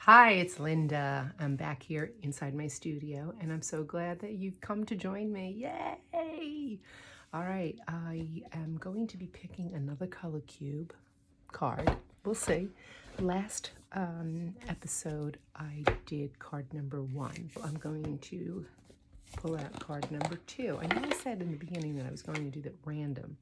Hi, it's Linda. I'm back here inside my studio, and I'm so glad that you've come to join me. Yay! All right, I am going to be picking another color cube card. We'll see. Last episode, I did card number 1. I'm going to pull out card number 2. I know I said in the beginning that I was going to do that random,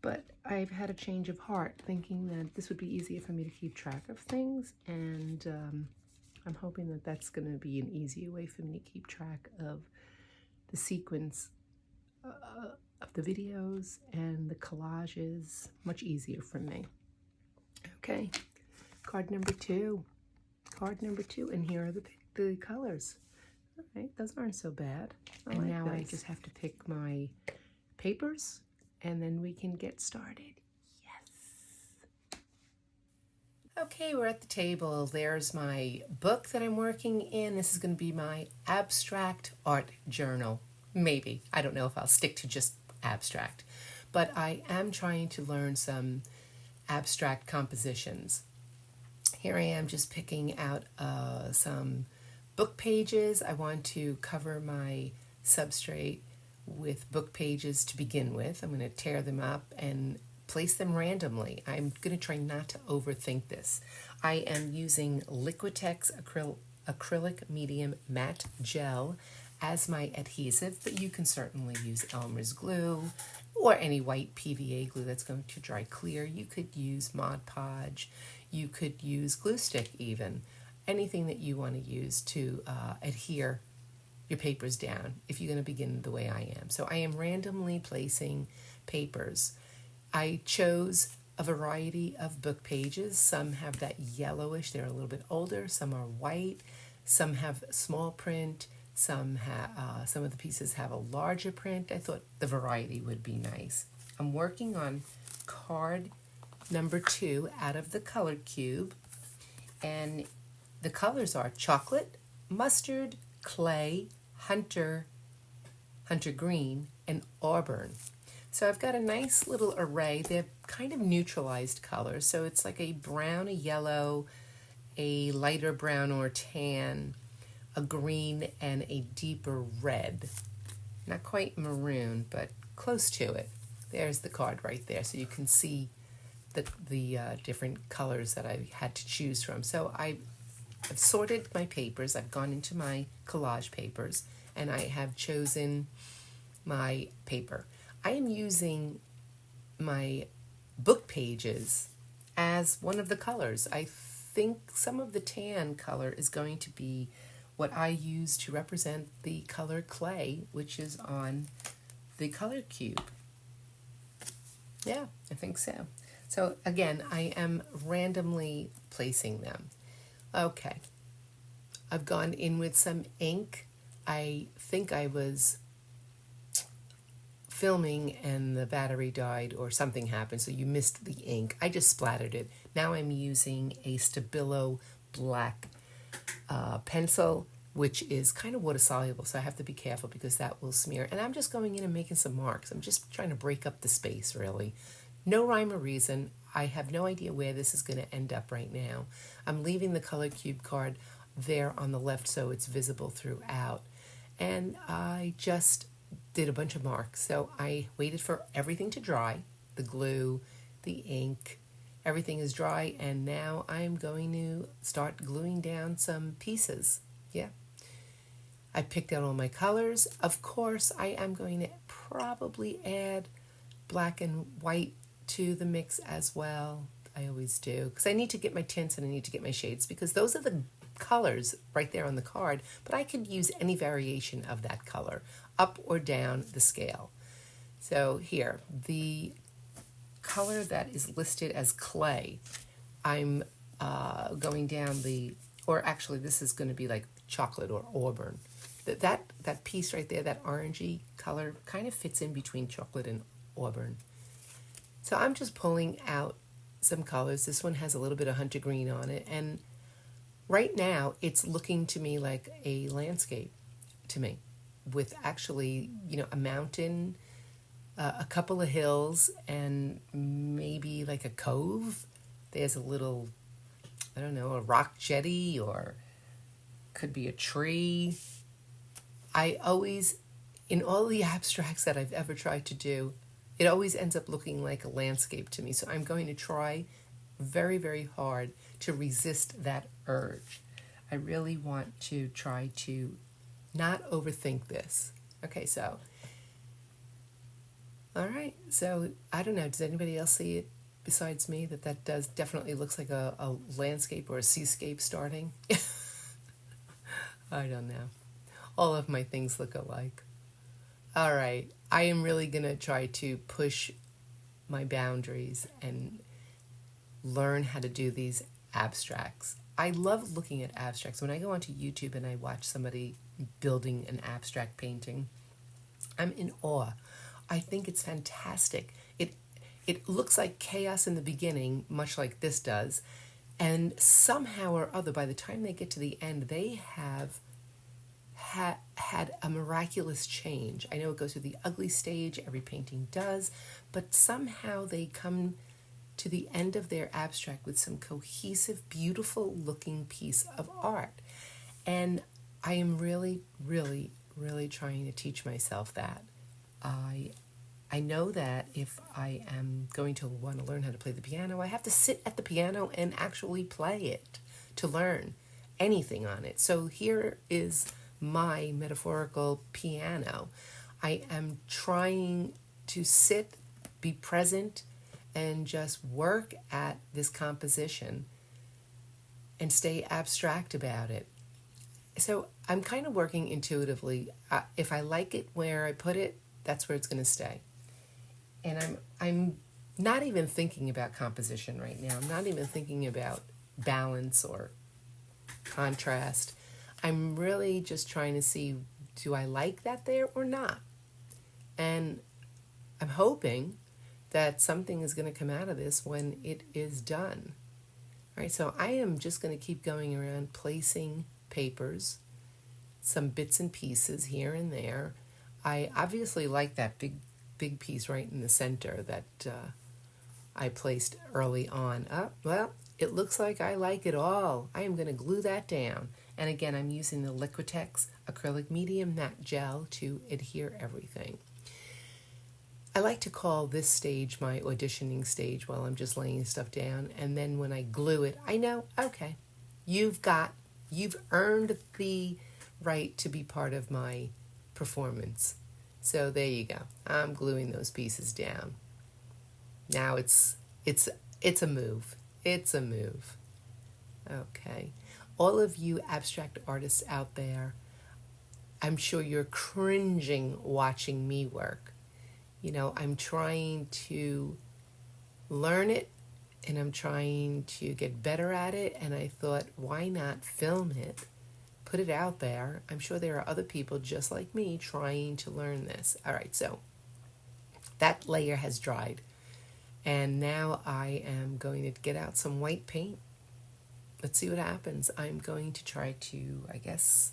but I've had a change of heart, thinking that this would be easier for me to keep track of things, and I'm hoping that that's going to be an easier way for me to keep track of the sequence of the videos and the collages. Much easier for me. Okay, card number 2. Card number 2, and here are the colors. All right, those aren't so bad. And now I just have to pick my papers, and then we can get started. Yes. Okay, we're at the table. There's my book that I'm working in. This is going to be my abstract art journal. Maybe. I don't know if I'll stick to just abstract. But I am trying to learn some abstract compositions. Here I am just picking out some book pages. I want to cover my substrate with book pages to begin with. I'm going to tear them up and place them randomly. I'm going to try not to overthink this. I am using Liquitex acrylic medium matte gel as my adhesive, but you can certainly use Elmer's glue or any white PVA glue that's going to dry clear. You could use Mod Podge. You could use glue stick even. Anything that you want to use to adhere your papers down if you're going to begin the way I am. So I am randomly placing papers. I chose a variety of book pages. Some have that yellowish, they're a little bit older. Some are white. Some have small print. Some of the pieces have a larger print. I thought the variety would be nice. I'm working on card number 2 out of the color cube, and the colors are chocolate, mustard, clay, hunter green, and auburn. So I've got a nice little array. They're kind of neutralized colors, so it's like a brown, a yellow, a lighter brown or tan, a green, and a deeper red. Not quite maroon, but close to it. There's the card right there, so you can see the different colors that I had to choose from. So I've sorted my papers. I've gone into my collage papers, and I have chosen my paper. I am using my book pages as one of the colors. I think some of the tan color is going to be what I use to represent the color clay, which is on the color cube. Yeah, I think so. So again, I am randomly placing them. Okay, I've gone in with some ink. I think I was filming and the battery died or something happened, so you missed the ink. I just splattered it. Now I'm using a Stabilo black pencil, which is kind of water soluble, so I have to be careful because that will smear. And I'm just going in and making some marks. I'm just trying to break up the space, really. No rhyme or reason. I have no idea where this is going to end up right now. I'm leaving the color cube card there on the left so it's visible throughout. And I just did a bunch of marks. So I waited for everything to dry, the glue, the ink, everything is dry, and now I'm going to start gluing down some pieces. Yeah. I picked out all my colors. Of course, I am going to probably add black and white to the mix as well. I always do, because I need to get my tints and I need to get my shades, because those are the colors right there on the card, but I could use any variation of that color, up or down the scale. So here, the color that is listed as clay, I'm going down or actually this is going to be like chocolate or auburn. That piece right there, that orangey color, kind of fits in between chocolate and auburn. So I'm just pulling out some colors. This one has a little bit of hunter green on it, and right now it's looking to me like a landscape to me, with actually, a mountain, a couple of hills, and maybe like a cove. There's a little I don't know, a rock jetty, or could be a tree. I always, in all the abstracts that I've ever tried to do, it always ends up looking like a landscape to me. So I'm going to try very, very hard to resist that urge. I really want to try to not overthink this. Okay, so, all right. So I don't know, does anybody else see it besides me that does definitely looks like a landscape or a seascape starting? I don't know. All of my things look alike. All right. I am really going to try to push my boundaries and learn how to do these abstracts. I love looking at abstracts. When I go onto YouTube and I watch somebody building an abstract painting, I'm in awe. I think it's fantastic. It looks like chaos in the beginning, much like this does, and somehow or other, by the time they get to the end, they have had a miraculous change. I know it goes through the ugly stage, every painting does, but somehow they come to the end of their abstract with some cohesive, beautiful looking piece of art. And I am really, really, really trying to teach myself that. I know that if I am going to want to learn how to play the piano, I have to sit at the piano and actually play it to learn anything on it. So here is my metaphorical piano. I am trying to sit, be present, and just work at this composition and stay abstract about it. So I'm kind of working intuitively. If I like it where I put it, that's where it's going to stay. And I'm not even thinking about composition right now. I'm not even thinking about balance or contrast. I'm really just trying to see, do I like that there or not? And I'm hoping that something is going to come out of this when it is done. All right, so I am just going to keep going around placing papers, some bits and pieces here and there. I obviously like that big piece right in the center that I placed early on. Well, it looks like I like it all. I am going to glue that down. And again, I'm using the Liquitex acrylic medium matte gel to adhere everything. I like to call this stage my auditioning stage while I'm just laying stuff down. And then when I glue it, I know, okay, you've earned the right to be part of my performance. So there you go. I'm gluing those pieces down. Now it's a move. It's a move. Okay. All of you abstract artists out there, I'm sure you're cringing watching me work. You know, I'm trying to learn it and I'm trying to get better at it, and I thought, why not film it? Put it out there. I'm sure there are other people just like me trying to learn this. All right, so that layer has dried. And now I am going to get out some white paint. Let's see what happens. I'm going to try to, I guess,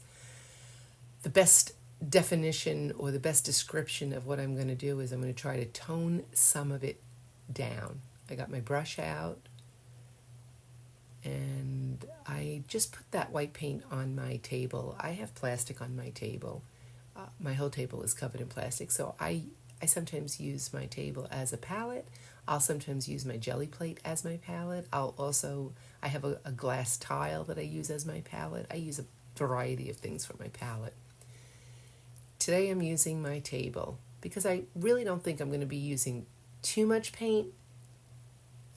the best definition or the best description of what I'm going to do is I'm going to try to tone some of it down. I got my brush out. And I just put that white paint on my table. I have plastic on my table. My whole table is covered in plastic, so I sometimes use my table as a palette. I'll sometimes use my jelly plate as my palette. I have a glass tile that I use as my palette. I use a variety of things for my palette. Today I'm using my table because I really don't think I'm going to be using too much paint.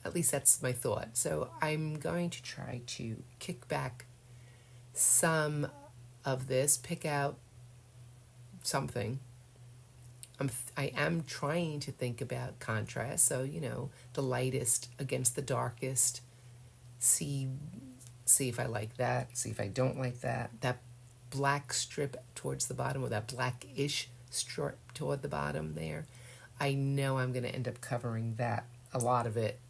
At least that's my thought. So I'm going to try to kick back some of this, pick out something. I am trying to think about contrast. So, you know, the lightest against the darkest. See if I like that. See if I don't like that. That black strip towards the bottom, or that blackish strip toward the bottom there. I know I'm going to end up covering that, a lot of it,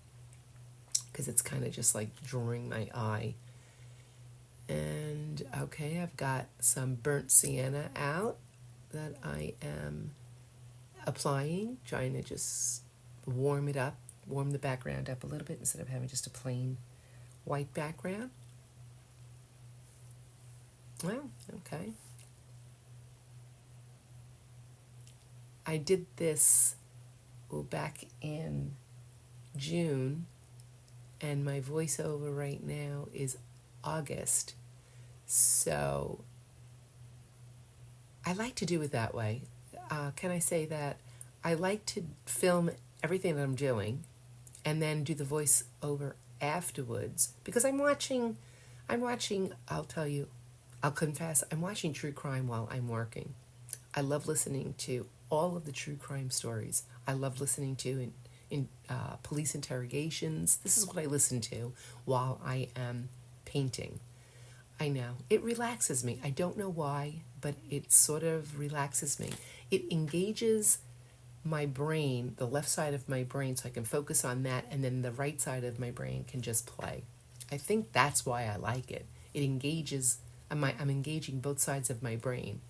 because it's kind of just like drawing my eye. And okay, I've got some burnt sienna out that I am applying, trying to just warm it up, warm the background up a little bit instead of having just a plain white background. Well, okay. I did this back in June, and my voiceover right now is August. So I like to do it that way. Can I say that? I like to film everything that I'm doing and then do the voiceover afterwards, because I'm watching, I'll confess, I'm watching true crime while I'm working. I love listening to all of the true crime stories. I love listening to in police interrogations. This is what I listen to while I am painting. I know. It relaxes me. I don't know why, but it sort of relaxes me. It engages my brain, the left side of my brain, so I can focus on that, and then the right side of my brain can just play. I think that's why I like it. It engages, I'm engaging both sides of my brain.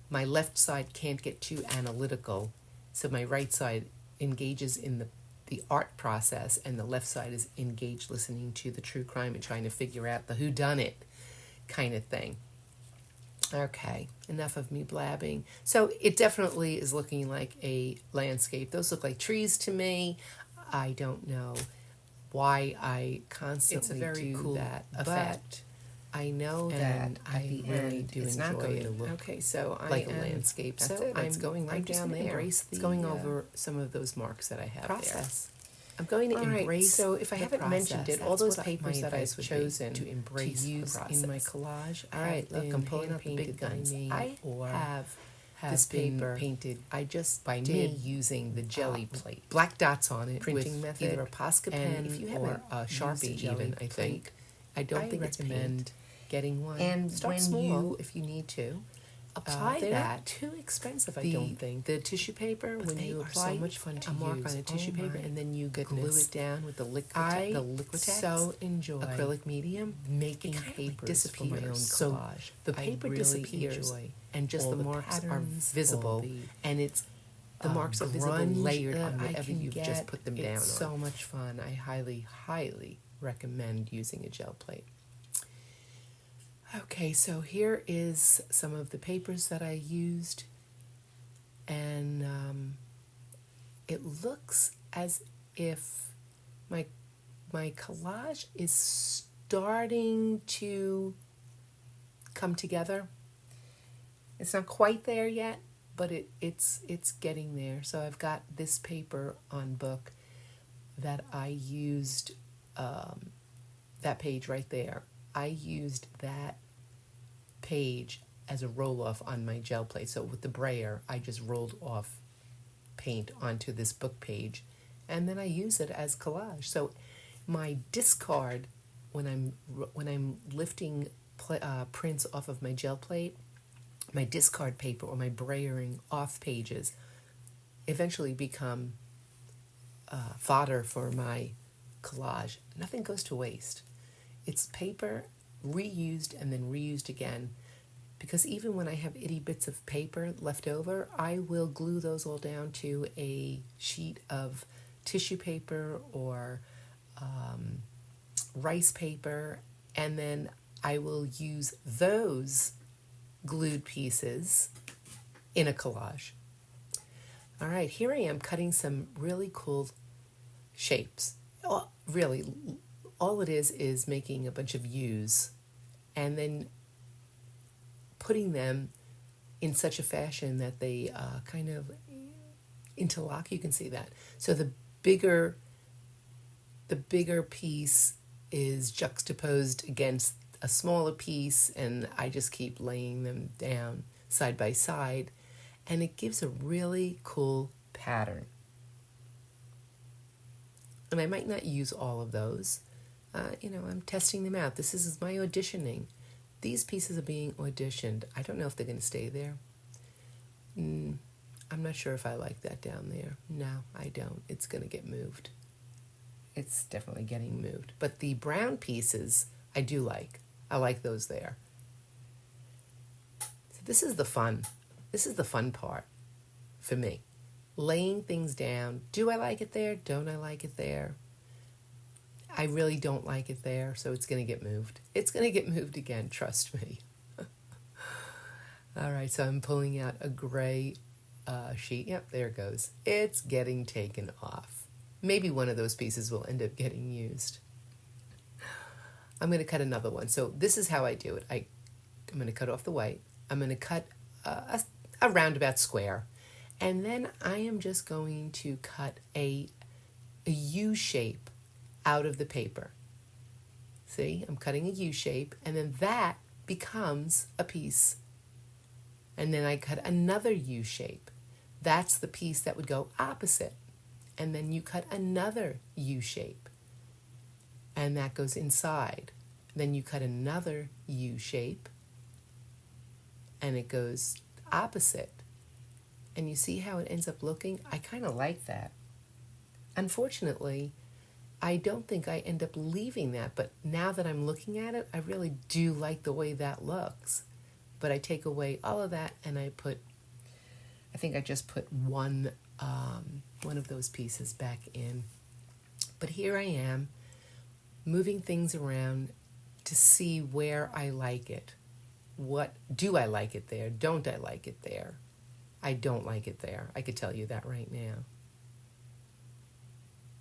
My left side can't get too analytical, so my right side engages in the art process, and the left side is engaged listening to the true crime and trying to figure out the whodunit kind of thing. Okay, enough of me blabbing. So it definitely is looking like a landscape. Those look like trees to me. I don't know why I constantly do that effect. I know that I really do enjoy it. Okay, so I like a landscape. So I'm going right down there. It's going over some of those marks that I have there. I'm going to embrace. So if I haven't mentioned it, all those papers that I've chosen to embrace to use in my collage. All right, look, I'm pulling out the big guns. I have this paper painted. I just by me using the jelly plate, black dots on it, printing method, either a Posca pen or a Sharpie, even. I think. I don't think it's paint. Getting one. And start small if you need to. Apply that. Not too expensive, I don't think. The tissue paper, when you apply so much fun to a mark on a tissue paper, and then you glue it down with the Liquitex. So enjoy acrylic medium making paper disappear for my own collage. The paper disappears, and just the marks are visible, and it's the marks are visible layered on whatever you've just put them down on. It's so much fun. I highly, highly recommend using a gel plate. Okay, so here is some of the papers that I used, and it looks as if my collage is starting to come together. It's not quite there yet, but it's getting there. So I've got this paper on book that I used, that page right there. I used that page as a roll-off on my gel plate. So with the brayer, I just rolled off paint onto this book page, and then I use it as collage. So my discard, when I'm lifting prints off of my gel plate, my discard paper or my brayering off pages eventually become fodder for my collage. Nothing goes to waste. It's paper reused and then reused again, because even when I have itty bits of paper left over, I will glue those all down to a sheet of tissue paper or rice paper, and then I will use those glued pieces in a collage. All right, here I am cutting some really cool shapes. Really, all it is making a bunch of U's and then putting them in such a fashion that they kind of interlock. You can see that. So the bigger piece is juxtaposed against a smaller piece, and I just keep laying them down side by side, and it gives a really cool pattern. And I might not use all of those. I'm testing them out. This is my auditioning. These pieces are being auditioned. I don't know if they're going to stay there. I'm not sure if I like that down there. No, I don't. It's going to get moved. It's definitely getting moved. But the brown pieces, I do like. I like those there. So this is the fun. This is the fun part for me. Laying things down. Do I like it there? Don't I like it there? I really don't like it there, so it's going to get moved. It's going to get moved again, trust me. All right, so I'm pulling out a gray sheet. Yep, there it goes. It's getting taken off. Maybe one of those pieces will end up getting used. I'm going to cut another one. So this is how I do it. I'm going to cut off the white. I'm going to cut a roundabout square. And then I am just going to cut a U shape out of the paper. See, I'm cutting a U shape, and then that becomes a piece. And then I cut another U shape. That's the piece that would go opposite. And then you cut another U shape, and that goes inside. Then you cut another U shape, and it goes opposite. And you see how it ends up looking? I kind of like that. Unfortunately, I don't think I end up leaving that, but now that I'm looking at it, I really do like the way that looks. But I take away all of that, and I think I just put one of those pieces back in. But here I am, moving things around to see where I like it. What do I like it there? Don't I like it there? I don't like it there. I could tell you that right now.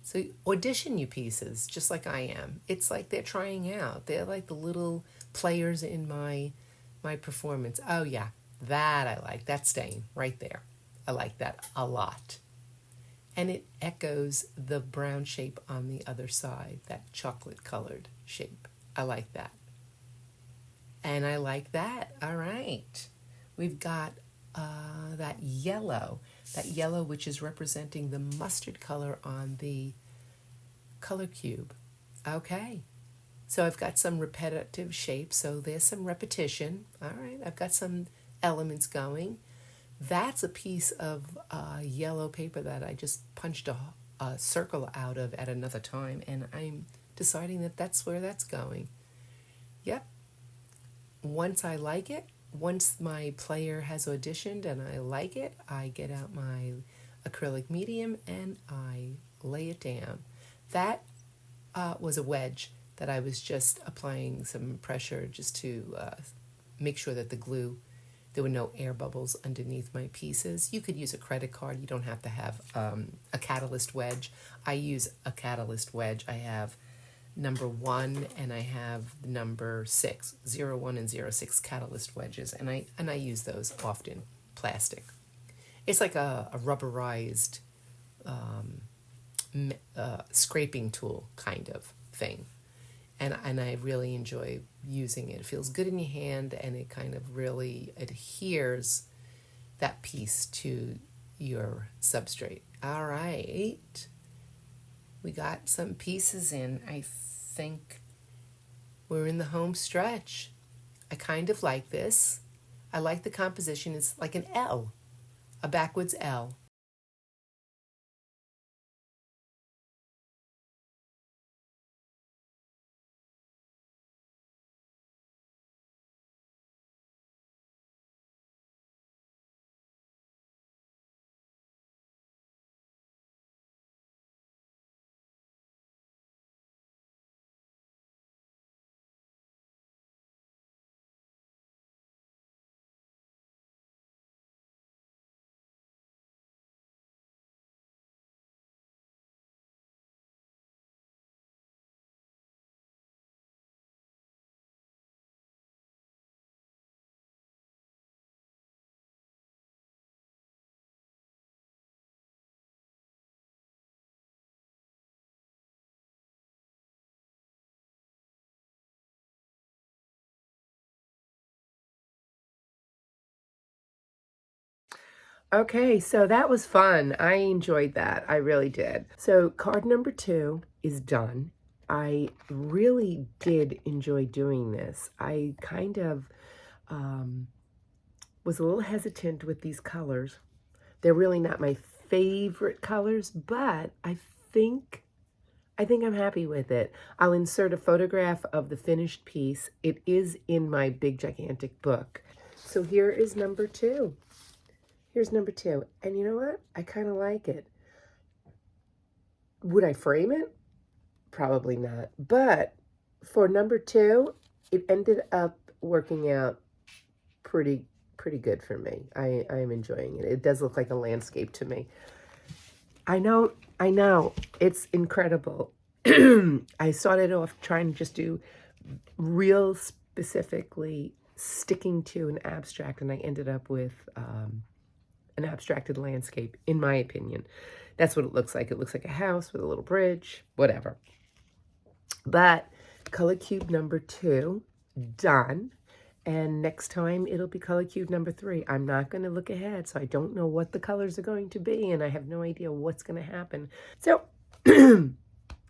So audition your pieces, just like I am. It's like they're trying out. They're like the little players in my performance. Oh yeah, that I like. That's staying right there. I like that a lot. And it echoes the brown shape on the other side, that chocolate colored shape. I like that. And I like that. All right. We've got that yellow which is representing the mustard color on the color cube. Okay. So I've got some repetitive shapes, so there's some repetition. All right, I've got some elements going. That's a piece of yellow paper that I just punched a circle out of at another time, and I'm deciding that that's where that's going. Yep. Once I like it, once my player has auditioned and I like it, I get out my acrylic medium and I lay it down. That was a wedge that I was just applying some pressure just to make sure that there were no air bubbles underneath my pieces. You could use a credit card. You don't have to have a catalyst wedge. I use a catalyst wedge. I have number 1 and I have number 6, 01 and 06 catalyst wedges, and I use those often, plastic. It's like a rubberized scraping tool kind of thing. And I really enjoy using it. It feels good in your hand, and it kind of really adheres that piece to your substrate. All right. We got some pieces in. I think we're in the home stretch. I kind of like this. I like the composition. It's like an L, a backwards L. Okay, so that was fun. I enjoyed that. I really did. So card number 2 is done. I really did enjoy doing this. I kind of was a little hesitant with these colors. They're really not my favorite colors, but I think I'm happy with it. I'll insert a photograph of the finished piece. It is in my big gigantic book. So here is number 2. Here's number 2. And you know what? I kind of like it. Would I frame it? probably not. But for number 2, it ended up working out pretty good for me. I am enjoying it. It does look like a landscape to me. I know, it's incredible. I started off trying to just do real specifically sticking to an abstract, and I ended up with an abstracted landscape, in my opinion. That's what it looks like. It looks like a house with a little bridge, whatever. But color cube number 2, done. And next time it'll be color cube number 3. I'm not going to look ahead, so I don't know what the colors are going to be, and I have no idea what's going to happen. So,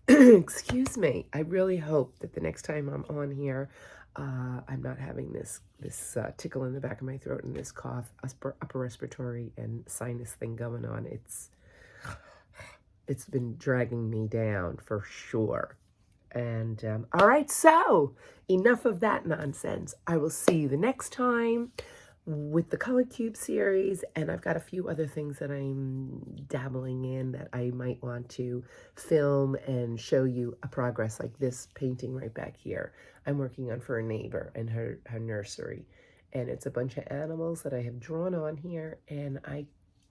excuse me. I really hope that the next time I'm on here, I'm not having this tickle in the back of my throat and this cough, upper respiratory and sinus thing going on. It's been dragging me down for sure. And all right, so enough of that nonsense. I will see you the next time with the Color Cube series, and I've got a few other things that I'm dabbling in that I might want to film and show you a progress, like this painting right back here I'm working on for a neighbor and her nursery. And it's a bunch of animals that I have drawn on here, and I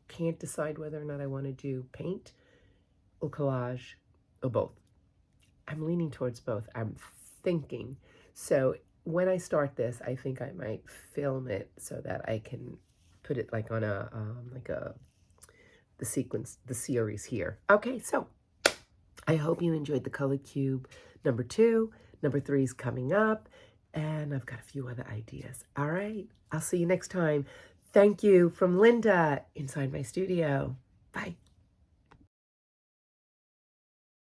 can't decide whether or not I want to do paint or collage or both. I'm leaning towards both. I'm thinking. So when I start this, I think I might film it so that I can put it like on the series here. Okay, so I hope you enjoyed the Color Cube number 2. Number 3 is coming up, and I've got a few other ideas. All right, I'll see you next time. Thank you from Linda inside my studio. Bye.